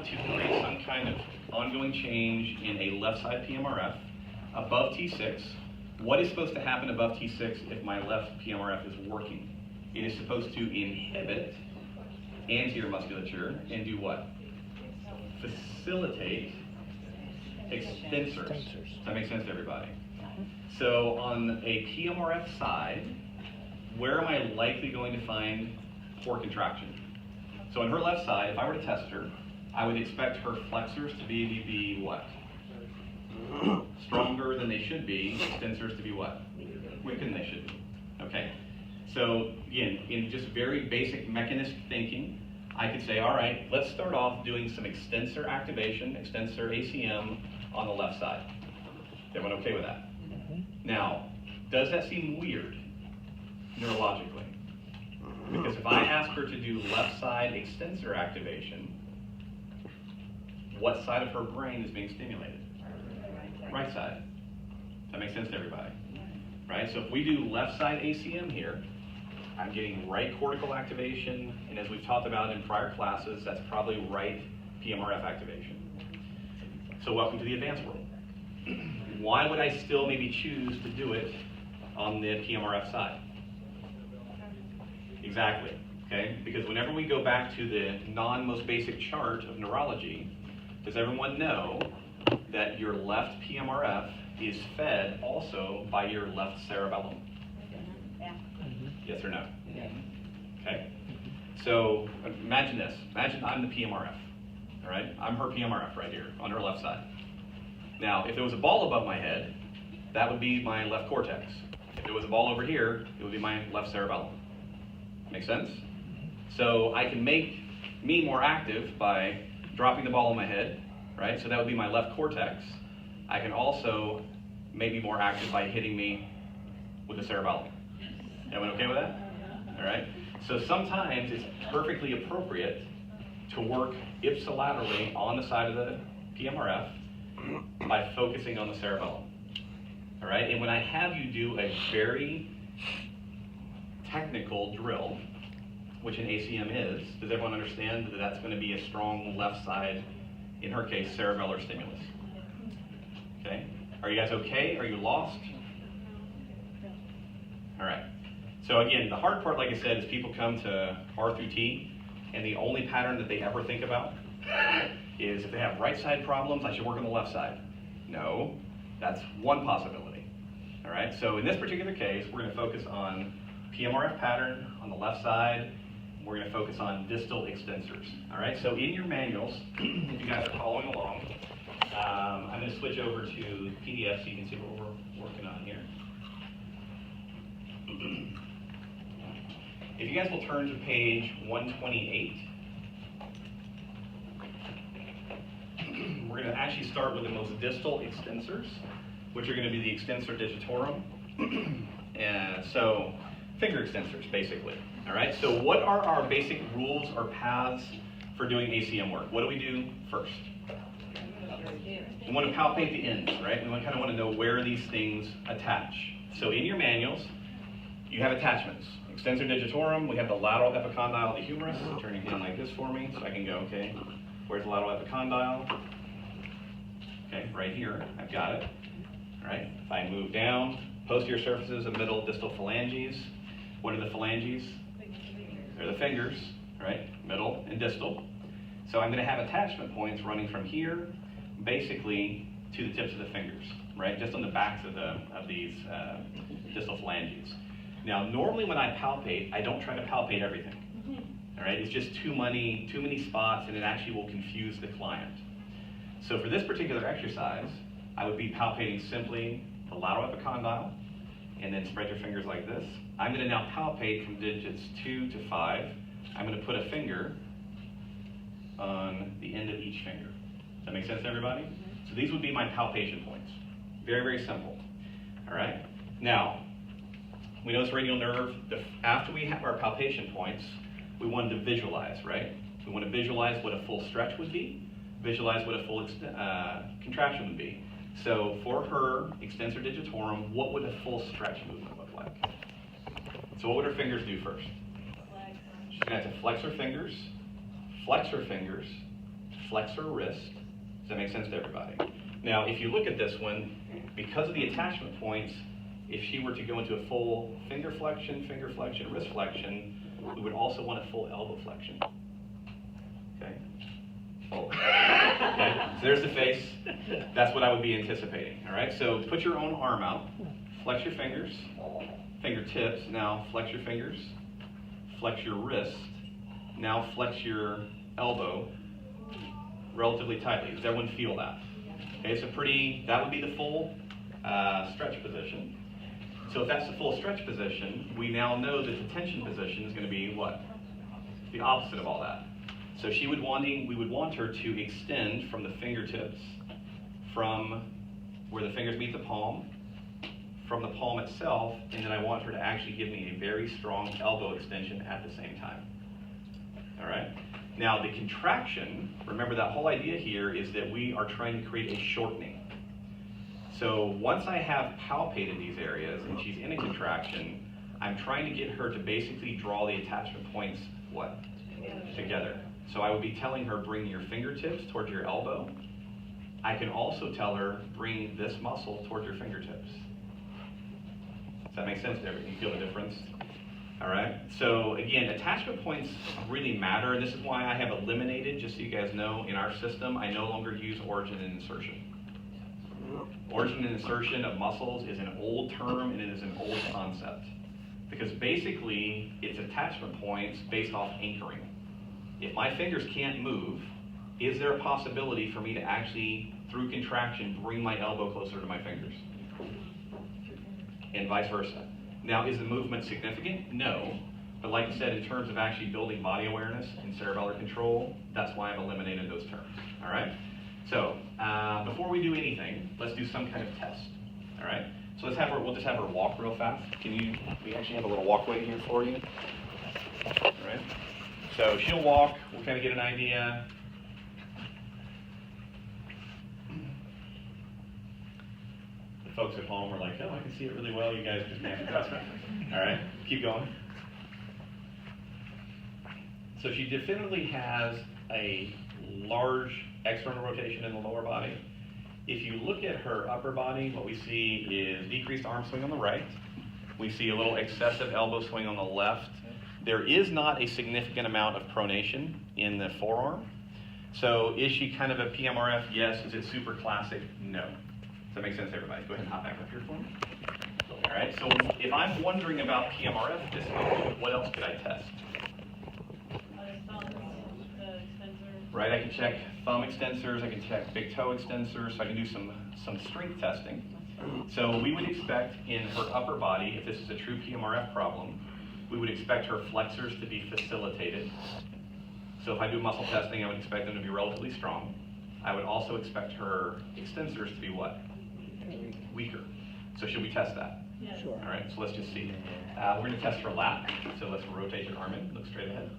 want to create some kind of ongoing change in a left side PMRF above T6, what is supposed to happen above T6 if my left PMRF is working? It is supposed to inhibit anterior musculature and do what? Facilitate extensors. Does that make sense to everybody? So on a PMRF side, where am I likely going to find poor contraction? So on her left side, if I were to test her, I would expect her flexors to be what? Stronger than they should be, extensors to be what? Weaker than they should be. Okay? So again, in just very basic mechanistic thinking, I could say, all right, let's start off doing some extensor activation, extensor ACM on the left side. Everyone okay with that? Now, does that seem weird neurologically? Because if I ask her to do left side extensor activation, what side of her brain is being stimulated? Right side. That makes sense to everybody, right? So if we do left side ACM here, I'm getting right cortical activation, and as we've talked about in prior classes, that's probably right PMRF activation. So welcome to the advanced world. Why would I still maybe choose to do it on the PMRF side? Exactly, okay? Because whenever we go back to the most basic chart of neurology, does everyone know that your left PMRF is fed also by your left cerebellum? Yeah. Yes or no? Yeah. Okay. So imagine this. Imagine I'm the PMRF, all right? I'm her PMRF right here on her left side. Now, if there was a ball above my head, that would be my left cortex. If there was a ball over here, it would be my left cerebellum. Make sense? So I can make me more active by dropping the ball on my head, right? So that would be my left cortex. I can also make me more active by hitting me with the cerebellum. Everyone okay with that? All right. So sometimes it's perfectly appropriate to work ipsilaterally on the side of the PMRF by focusing on the cerebellum. All right. And when I have you do a very technical drill, which an ACM is, does everyone understand that that's going to be a strong left side, in her case, cerebellar stimulus? Okay. Are you guys okay? Are you lost? All right. So again, the hard part, like I said, is people come to R through T, and the only pattern that they ever think about is if they have right side problems, I should work on the left side. No, that's one possibility. All right, so in this particular case, we're going to focus on PMRF pattern on the left side. We're going to focus on distal extensors. All right, so in your manuals, if you guys are following along, I'm going to switch over to PDF so you can see what we're working on here. If you guys will turn to page 128, we're going to actually start with the most distal extensors, which are going to be the extensor digitorum. And so finger extensors, basically. All right, so what are our basic rules or paths for doing ACM work? What do we do first? We want to palpate the ends, right? We kind of want to know where these things attach. So in your manuals, you have attachments. Extensor digitorum, we have the lateral epicondyle of the humerus. Turn it in like this for me so I can go, okay, where's the lateral epicondyle? Okay, right here, I've got it. All right, if I move down, posterior surfaces of middle distal phalanges. What are the phalanges? They're the fingers, right? Middle and distal. So I'm going to have attachment points running from here, basically to the tips of the fingers, right? Just on the backs of these distal phalanges. Now, normally when I palpate, I don't try to palpate everything. All right, it's just too many spots, and it actually will confuse the client. So for this particular exercise, I would be palpating simply the lateral epicondyle, and then spread your fingers like this. I'm going to now palpate from digits 2 to 5. I'm going to put a finger on the end of each finger. Does that make sense to everybody? So these would be my palpation points. Very, very simple. All right. Now, we know it's radial nerve. After we have our palpation points, we want to visualize, right? We want to visualize what a full stretch would be, visualize what a full contraction would be. So for her extensor digitorum, what would a full stretch movement look like? So what would her fingers do first? She's going to have to flex her fingers, flex her wrist. Does that make sense to everybody? Now, if you look at this one, because of the attachment points, if she were to go into a full finger flexion, wrist flexion, we would also want a full elbow flexion. Okay? Oh. Okay, so there's the face. That's what I would be anticipating. All right, so put your own arm out, flex your fingers, fingertips. Now flex your fingers, flex your wrist. Now flex your elbow relatively tightly. Does everyone feel that? Okay, so that would be the full stretch position. So if that's the full stretch position, we now know that the tension position is going to be what? The opposite of all that. So we would want her to extend from the fingertips, from where the fingers meet the palm, from the palm itself, and then I want her to actually give me a very strong elbow extension at the same time. All right? Now the contraction, remember that whole idea here is that we are trying to create a shortening. So once I have palpated these areas and she's in a contraction, I'm trying to get her to basically draw the attachment points, what? Together. So I would be telling her, bring your fingertips towards your elbow. I can also tell her, bring this muscle towards your fingertips. Does that make sense to everyone? You feel the difference? All right, so again, attachment points really matter. This is why I have eliminated, just so you guys know, in our system, I no longer use origin and insertion. Origin and insertion of muscles is an old term and it is an old concept. Because basically, it's attachment points based off anchoring. If my fingers can't move, is there a possibility for me to actually, through contraction, bring my elbow closer to my fingers? And vice versa. Now, is the movement significant? No. But like I said, in terms of actually building body awareness and cerebellar control, that's why I've eliminated those terms. All right? So, before we do anything, let's do some kind of test. All right? So we'll just have her walk real fast. We actually have a little walkway here for you. All right? So she'll walk, we'll kind of get an idea. The folks at home are like, oh, I can see it really well, you guys just can't trust me. All right, keep going. So she definitely has a large external rotation in the lower body. If you look at her upper body, what we see is decreased arm swing on the right. We see a little excessive elbow swing on the left. There is not a significant amount of pronation in the forearm. So is she kind of a PMRF? Yes. Is it super classic? No. Does that make sense to everybody? Go ahead and hop back up here for me. All right, so if I'm wondering about PMRF at this moment, what else could I test? Right, I can check thumb extensors, I can check big toe extensors, so I can do some strength testing. So we would expect in her upper body, if this is a true PMRF problem, we would expect her flexors to be facilitated. So if I do muscle testing, I would expect them to be relatively strong. I would also expect her extensors to be what? Weaker. So should we test that? Yeah. Sure. All right, so let's just see. We're going to test her lat. So let's rotate your arm in, look straight ahead.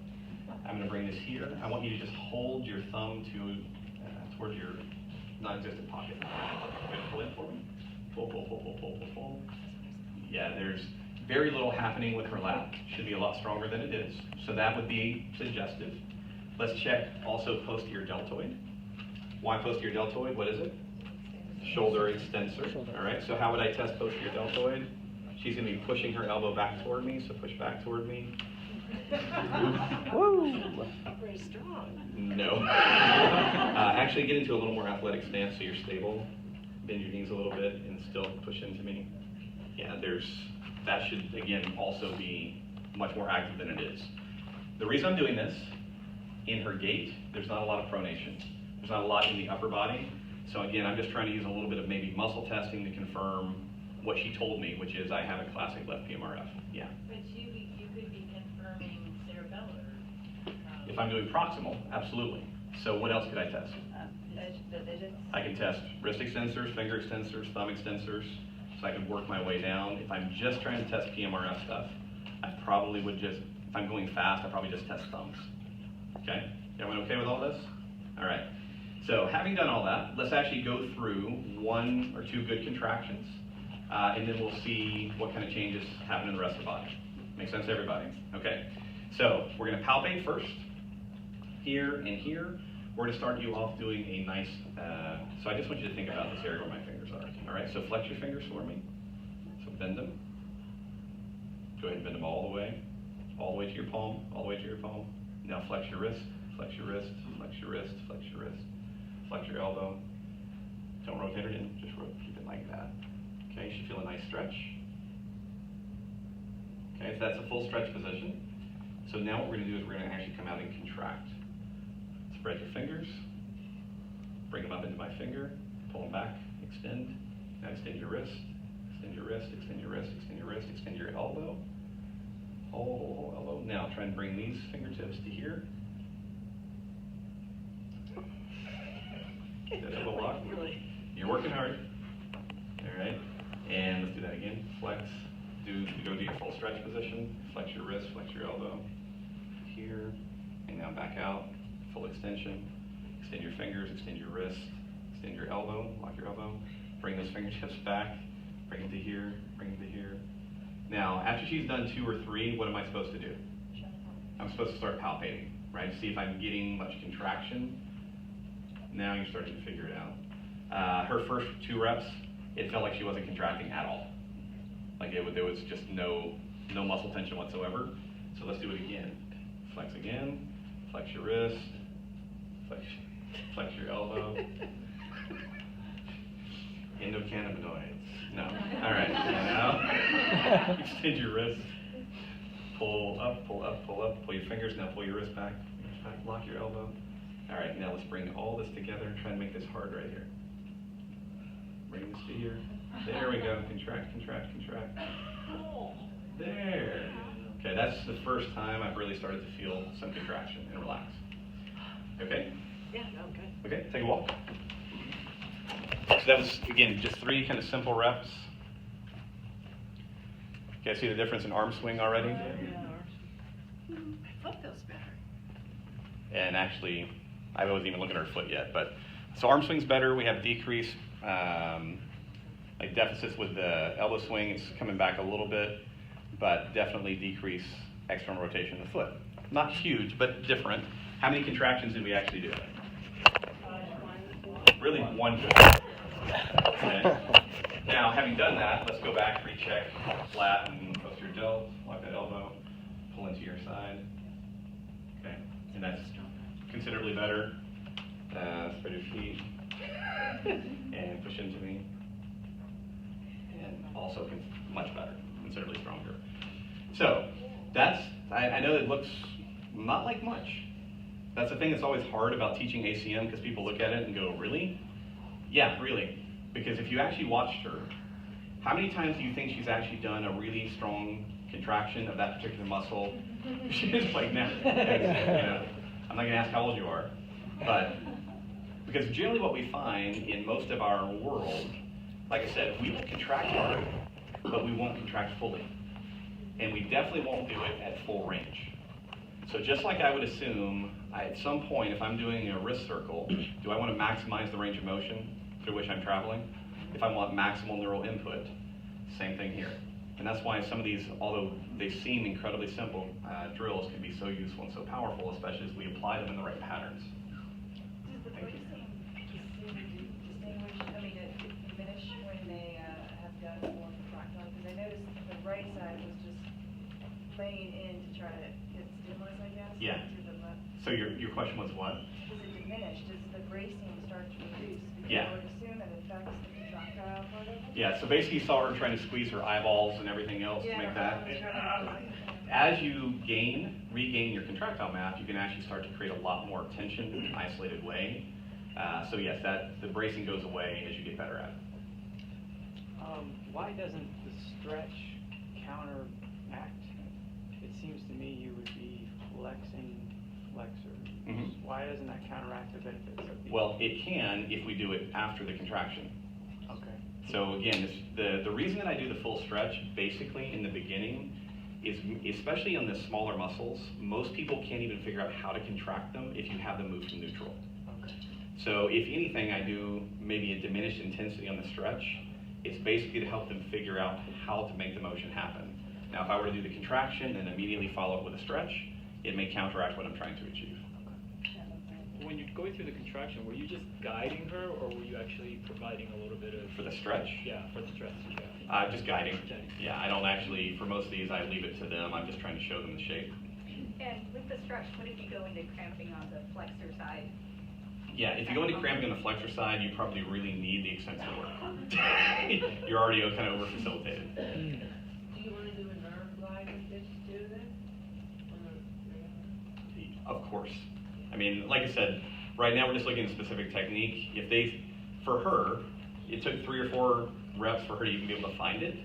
I'm going to bring this here. I want you to just hold your thumb towards your non-existent pocket. Pull in for me. Pull, pull, pull, pull, pull, pull, pull. Yeah, there's very little happening with her lat. Should be a lot stronger than it is. So that would be suggestive. Let's check also posterior deltoid. Why posterior deltoid? What is it? Shoulder extensor. All right, so how would I test posterior deltoid? She's going to be pushing her elbow back toward me, so push back toward me. Woo! Very strong. No. Actually get into a little more athletic stance so you're stable. Bend your knees a little bit and still push into me. Yeah, that should, again, also be much more active than it is. The reason I'm doing this, in her gait, there's not a lot of pronation. There's not a lot in the upper body. So again, I'm just trying to use a little bit of maybe muscle testing to confirm what she told me, which is I have a classic left PMRF. Yeah. But you could be confirming cerebellar. If I'm doing proximal, absolutely. So what else could I test? I can test wrist extensors, finger extensors, thumb extensors, so I can work my way down. If I'm just trying to test PMRF stuff, I probably would just, if I'm going fast, I probably just test thumbs. Okay? Everyone okay with all this? All right. So having done all that, let's actually go through 1 or 2 good contractions, and then we'll see what kind of changes happen in the rest of the body. Make sense to everybody? Okay. So we're going to palpate first, here and here. we're gonna start you off doing a nice, so I just want you to think about this area where my fingers are. All right, so flex your fingers for me. So bend them. Go ahead and bend them all the way to your palm, all the way to your palm. Now flex your wrist, flex your wrist, flex your wrist, flex your wrist, flex your elbow. Don't rotate it in, just keep it like that. Okay, you should feel a nice stretch. Okay, so that's a full stretch position. So now what we're gonna do is we're gonna actually come out and contract. Spread your fingers, bring them up into my finger, pull them back, extend. Now extend your wrist, extend your wrist, extend your wrist, extend your wrist, extend your elbow. Whole elbow. Now try and bring these fingertips to here. That elbow lock. You're working hard. All right. And let's do that again. Flex. Go to your full stretch position. Flex your wrist, flex your elbow. Here. And now back out. Full extension. Extend your fingers, extend your wrist, extend your elbow, lock your elbow. Bring those fingertips back. Bring them to here, bring them to here. Now, after she's done 2 or 3, what am I supposed to do? I'm supposed to start palpating, right? See if I'm getting much contraction. Now you're starting to figure it out. Her first 2 reps, it felt like she wasn't contracting at all. Like there was just no muscle tension whatsoever. So let's do it again. Flex again, flex your wrist, flex your elbow. Endocannabinoids. No. All right. Now extend your wrist. Pull up, pull up, pull up. Pull your fingers. Now pull your wrist back. Lock your elbow. All right. Now let's bring all this together and try and make this hard right here. Bring this to here. There we go. Contract, contract, contract. There. Okay. That's the first time I've really started to feel some contraction and relax. Okay? Yeah, no, good. Okay. Take a walk. So that was, again, just 3 kind of simple reps. Okay, see the difference in arm swing already? My foot feels better. And actually, I wasn't even looking at her foot yet, but so arm swing's better. We have decreased like deficits with the elbow swing. It's coming back a little bit, but definitely decrease external rotation of the foot. Not huge, but different. How many contractions did we actually do? Really 1 good. Okay. Now, having done that, let's go back, recheck, flat, and post your delt, lock that elbow, pull into your side. Okay, and that's considerably better. Spread your feet, and push into me. And also much better, considerably stronger. So, that's, I know it looks not like much. That's the thing that's always hard about teaching ACM, because people look at it and go, really? Yeah, really. Because if you actually watched her, how many times do you think she's actually done a really strong contraction of that particular muscle? She's like, no. You know, I'm not going to ask how old you are. But because generally what we find in most of our world, like I said, we will contract hard, but we won't contract fully. And we definitely won't do it at full range. So just like I would assume, at some point, if I'm doing a wrist circle, do I want to maximize the range of motion through which I'm traveling? If I want maximal neural input, same thing here. And that's why some of these, although they seem incredibly simple, drills can be so useful and so powerful, especially as we apply them in the right patterns. Does the bracing distinguish, diminish when they have done more contractile? Because I noticed the right side was just laying in to try to get stimulus, I guess. Yeah. To the left. So your question was what? Does it diminish? Does the bracing start to reduce? Because Yeah. I would assume it affects the contractile part of it. Yeah, so basically you saw her trying to squeeze her eyeballs and everything else to make that. I was trying to As you regain your contractile map, you can actually start to create a lot more tension in an isolated way. So yes, the bracing goes away as you get better at it. Why doesn't the stretch counteract? It seems to me you would be flexing flexor. Mhm. Why doesn't that counteract the benefits of the? Well, it can if we do it after the contraction. Okay. So again, the reason that I do the full stretch basically in the beginning is, especially on the smaller muscles, most people can't even figure out how to contract them if you have them move to neutral. Okay. So if anything, I do maybe a diminished intensity on the stretch. It's basically to help them figure out how to make the motion happen. Now, if I were to do the contraction and immediately follow it with a stretch, it may counteract what I'm trying to achieve. when you're going through the contraction, were you just guiding her, or were you actually providing a little bit of? For the stretch? Yeah, for the stretch, yeah. Just guiding. Guiding. Yeah, I don't actually, for most of these, I leave it to them. I'm just trying to show them the shape. And with the stretch, what if you go into cramping on the flexor side? Yeah, if you go into cramping on the flexor side, you probably really need the extensor work. You're already kind of over-facilitated. Do you want to do a nerve glide with this too then? Of course. I mean, like I said, right now we're just looking at a specific technique. If they, for her, it took 3 or 4 reps for her to even be able to find it.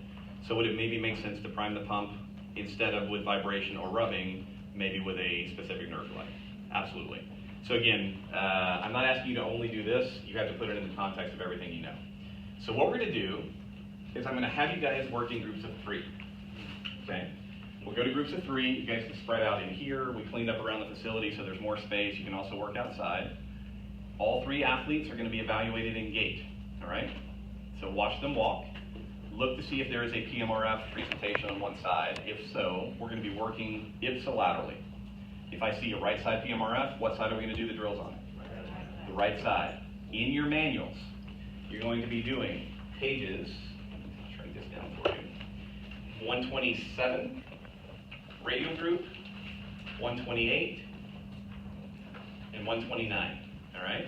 So would it maybe make sense to prime the pump instead of with vibration or rubbing, maybe with a specific nerve glide? Absolutely. So again, I'm not asking you to only do this. You have to put it in the context of everything you know. So what we're going to do is I'm going to have you guys work in groups of 3. Okay? We'll go to groups of 3. You guys can spread out in here. We cleaned up around the facility so there's more space. You can also work outside. All 3 athletes are going to be evaluated in gait. All right? So watch them walk. Look to see if there is a PMRF presentation on one side. If so, we're going to be working ipsilaterally. If I see a right side PMRF, what side are we going to do the drills on? The right side. In your manuals, you're going to be doing pages, let's write this down for you, 127, radial group, 128, and 129, all right?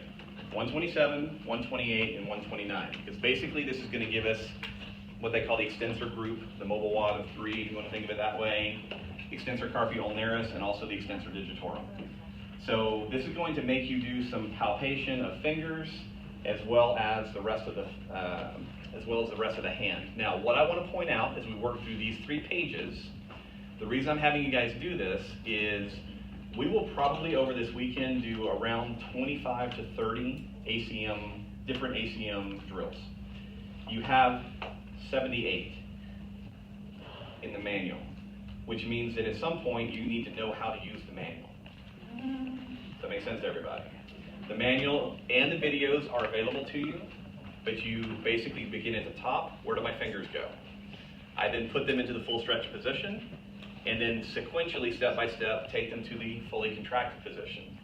127, 128, and 129, because basically this is going to give us what they call the extensor group, the mobile WOD of 3, if you want to think of it that way, extensor carpi ulnaris, and also the extensor digitorum. So this is going to make you do some palpation of fingers, as well as the rest of the hand. Now, what I want to point out as we work through these 3 pages, the reason I'm having you guys do this is we will probably over this weekend do around 25 to 30 ACM, different ACM drills. You have 78 in the manual, which means that at some point you need to know how to use the manual. Does that make sense to everybody? The manual and the videos are available to you, but you basically begin at the top. Where do my fingers go? I then put them into the full stretch position, and then sequentially, step by step, take them to the fully contracted position.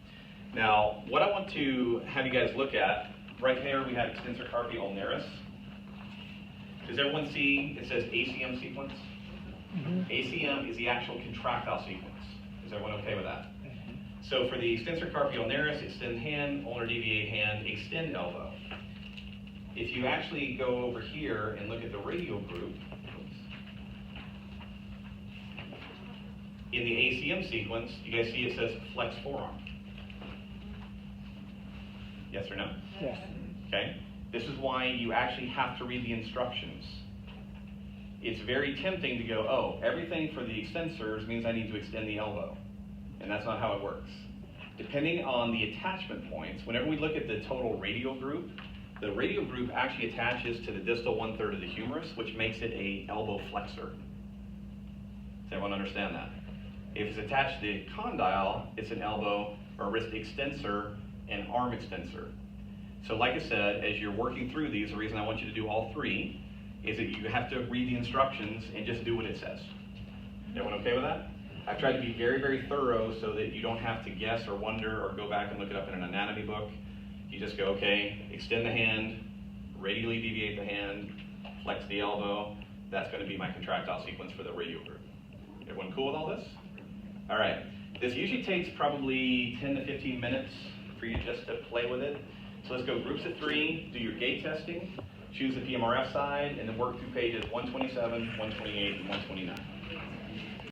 Now, what I want to have you guys look at, right there we have extensor carpi ulnaris. Does everyone see it says ACM sequence? ACM is the actual contractile sequence. Is everyone okay with that? So for the extensor carpi ulnaris, extend hand, ulnar deviate hand, extend elbow. If you actually go over here and look at the radial group, in the ACM sequence, you guys see it says flex forearm. Yes or no? Yes. Okay. This is why you actually have to read the instructions. It's very tempting to go, oh, everything for the extensors means I need to extend the elbow. And that's not how it works. Depending on the attachment points, whenever we look at the total radial group, the radial group actually attaches to the distal 1/3 of the humerus, which makes it a elbow flexor. Does everyone understand that? If it's attached to the condyle, it's an elbow or wrist extensor and arm extensor. So like I said, as you're working through these, the reason I want you to do all 3 is that you have to read the instructions and just do what it says. Everyone okay with that? I've tried to be very, very thorough so that you don't have to guess or wonder or go back and look it up in an anatomy book. You just go, okay, extend the hand, radially deviate the hand, flex the elbow. That's going to be my contractile sequence for the radial group. Everyone cool with all this? All right. This usually takes probably 10 to 15 minutes for you just to play with it. So let's go groups of 3, do your gait testing, choose the PMRF side, and then work through pages 127, 128, and 129.